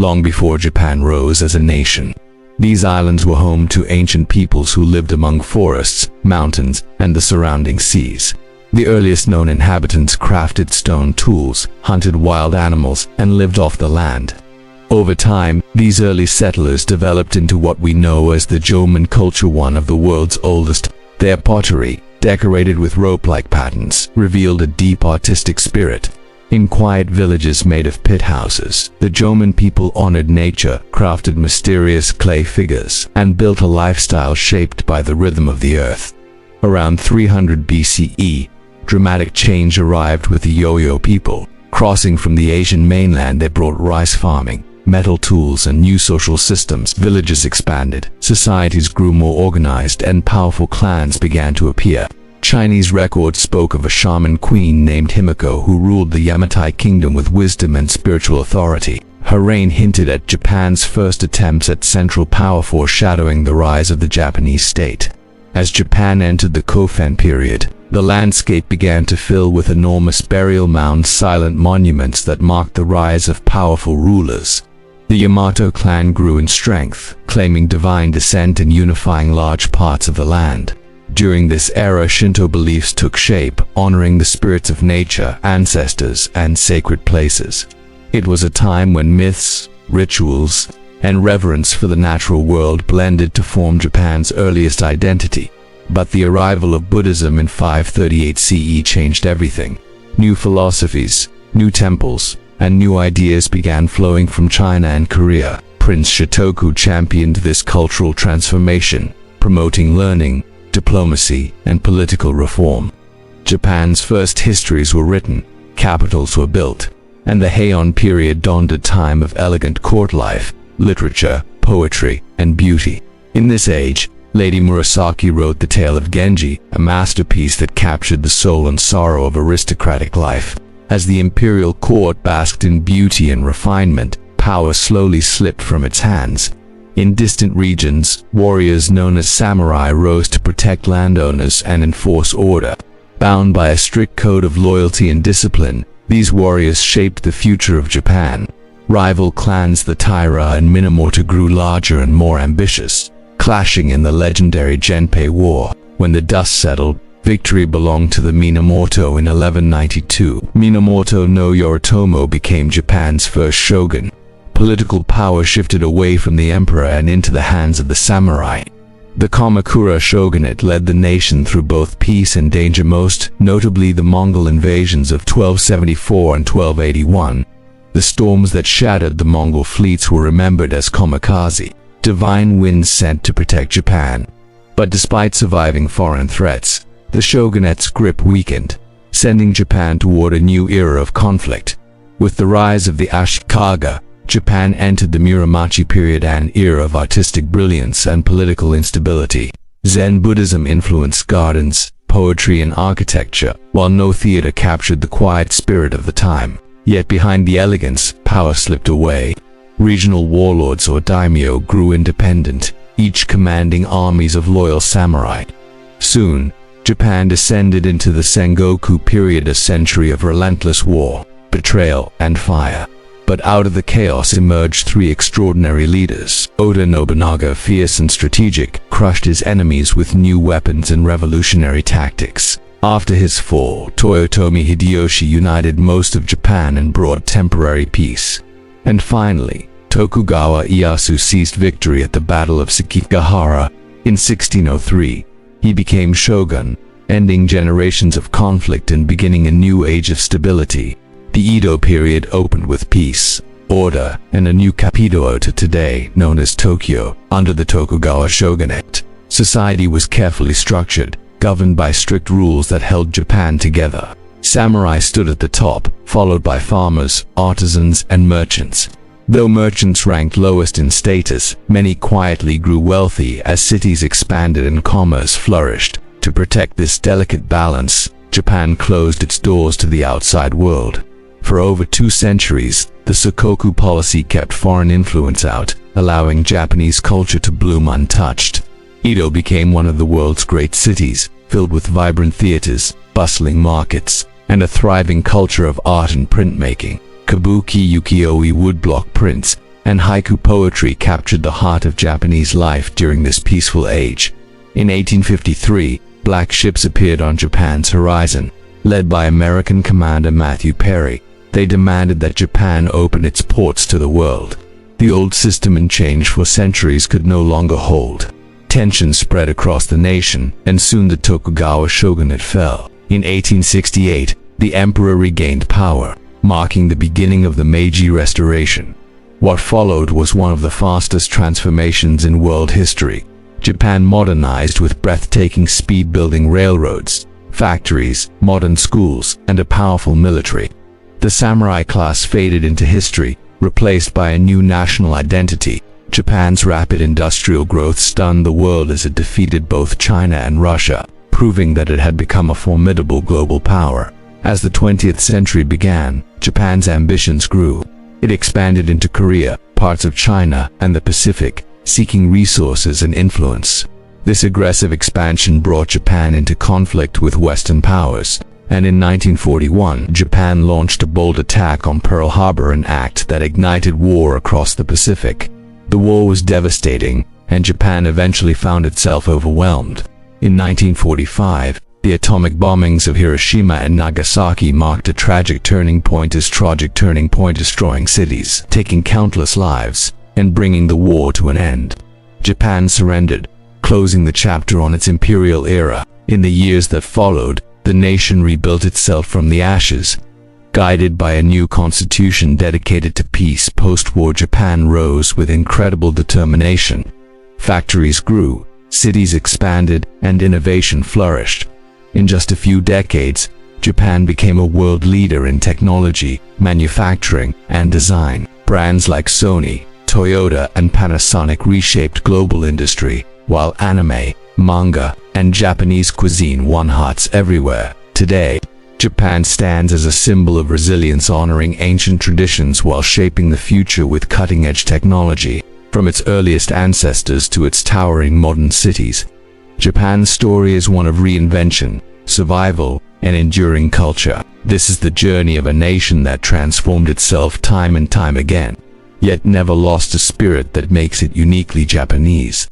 long before Japan rose as a nation. These islands were home to ancient peoples who lived among forests, mountains, and the surrounding seas. The earliest known inhabitants crafted stone tools, hunted wild animals, and lived off the land. Over time, these early settlers developed into what we know as the Jomon culture, one of the world's oldest. Their pottery, decorated with rope-like patterns, revealed a deep artistic spirit. In quiet villages made of pit houses, the Jomon people honored nature, crafted mysterious clay figures, and built a lifestyle shaped by the rhythm of the earth. Around 300 BCE, dramatic change arrived with the Yo-Yo people. Crossing from the Asian mainland, they brought rice farming, metal tools, and new social systems. Villages expanded, societies grew more organized, and powerful clans began to appear. Chinese records spoke of a shaman queen named Himiko who ruled the Yamatai kingdom with wisdom and spiritual authority. Her reign hinted at Japan's first attempts at central power, foreshadowing the rise of the Japanese state. As Japan entered the Kofun period, the landscape began to fill with enormous burial mounds, silent monuments that marked the rise of powerful rulers. The Yamato clan grew in strength, claiming divine descent and unifying large parts of the land. During this era, Shinto beliefs took shape, honoring the spirits of nature, ancestors, and sacred places. It was a time when myths, rituals, and reverence for the natural world blended to form Japan's earliest identity. But the arrival of Buddhism in 538 CE changed everything. New philosophies, new temples, and new ideas began flowing from China and Korea. Prince Shotoku championed this cultural transformation, promoting learning, diplomacy, and political reform. Japan's first histories were written, capitals were built, and the Heian period dawned, a time of elegant court life, literature, poetry, and beauty. In this age, Lady Murasaki wrote the tale of Genji, a masterpiece that captured the soul and sorrow of aristocratic life. As the imperial court basked in beauty and refinement, power slowly slipped from its hands. In distant regions, warriors known as samurai rose to protect landowners and enforce order. Bound by a strict code of loyalty and discipline, these warriors shaped the future of Japan. Rival clans, the Taira and Minamoto, grew larger and more ambitious, clashing in the legendary Genpei War. When the dust settled, victory belonged to the Minamoto in 1192. Minamoto no Yoritomo became Japan's first shogun. Political power shifted away from the emperor and into the hands of the samurai. The Kamakura shogunate led the nation through both peace and danger, most notably the Mongol invasions of 1274 and 1281. The storms that shattered the Mongol fleets were remembered as kamikaze, divine winds sent to protect Japan. But despite surviving foreign threats, the shogunate's grip weakened, sending Japan toward a new era of conflict. With the rise of the Ashikaga, Japan entered the Muromachi period, an era of artistic brilliance and political instability. Zen Buddhism influenced gardens, poetry, and architecture, while no theater captured the quiet spirit of the time. Yet behind the elegance, power slipped away. Regional warlords or daimyo grew independent, each commanding armies of loyal samurai. Soon, Japan descended into the Sengoku period, a century of relentless war, betrayal, and fire. But out of the chaos emerged three extraordinary leaders. Oda Nobunaga, fierce and strategic, crushed his enemies with new weapons and revolutionary tactics. After his fall, Toyotomi Hideyoshi united most of Japan and brought temporary peace. And finally, Tokugawa Ieyasu seized victory at the Battle of Sekigahara in 1603. He became shogun, ending generations of conflict and beginning a new age of stability. The Edo period opened with peace, order, and a new capital to today known as Tokyo. Under the Tokugawa shogunate, society was carefully structured, governed by strict rules that held Japan together. Samurai stood at the top, followed by farmers, artisans, and merchants. Though merchants ranked lowest in status, many quietly grew wealthy as cities expanded and commerce flourished. To protect this delicate balance, Japan closed its doors to the outside world. For over 2 centuries, the Sokoku policy kept foreign influence out, allowing Japanese culture to bloom untouched. Edo became one of the world's great cities, filled with vibrant theaters, bustling markets, and a thriving culture of art and printmaking. Kabuki ukiyo-e woodblock prints, and haiku poetry captured the heart of Japanese life during this peaceful age. In 1853, black ships appeared on Japan's horizon, led by American Commander Matthew Perry. They demanded that Japan open its ports to the world. The old system and change for centuries could no longer hold. Tensions spread across the nation, and soon the Tokugawa shogunate fell. In 1868, the emperor regained power, marking the beginning of the Meiji Restoration. What followed was one of the fastest transformations in world history. Japan modernized with breathtaking speed, building railroads, factories, modern schools, and a powerful military. The samurai class faded into history, replaced by a new national identity. Japan's rapid industrial growth stunned the world as it defeated both China and Russia, proving that it had become a formidable global power. As the 20th century began, Japan's ambitions grew. It expanded into Korea, parts of China, and the Pacific, seeking resources and influence. This aggressive expansion brought Japan into conflict with Western powers, and in 1941, Japan launched a bold attack on Pearl Harbor, an act that ignited war across the Pacific. The war was devastating, and Japan eventually found itself overwhelmed. In 1945, the atomic bombings of Hiroshima and Nagasaki marked a tragic turning point, destroying cities, taking countless lives, and bringing the war to an end. Japan surrendered, closing the chapter on its imperial era. In the years that followed, the nation rebuilt itself from the ashes. Guided by a new constitution dedicated to peace, post-war Japan rose with incredible determination. Factories grew, cities expanded, and innovation flourished. In just a few decades, Japan became a world leader in technology, manufacturing, and design. Brands like Sony, Toyota, and Panasonic reshaped global industry, while anime, manga, and Japanese cuisine won hearts everywhere. Today, Japan stands as a symbol of resilience, honoring ancient traditions while shaping the future with cutting-edge technology. From its earliest ancestors to its towering modern cities, Japan's story is one of reinvention, survival, and enduring culture. This is the journey of a nation that transformed itself time and time again, yet never lost a spirit that makes it uniquely Japanese.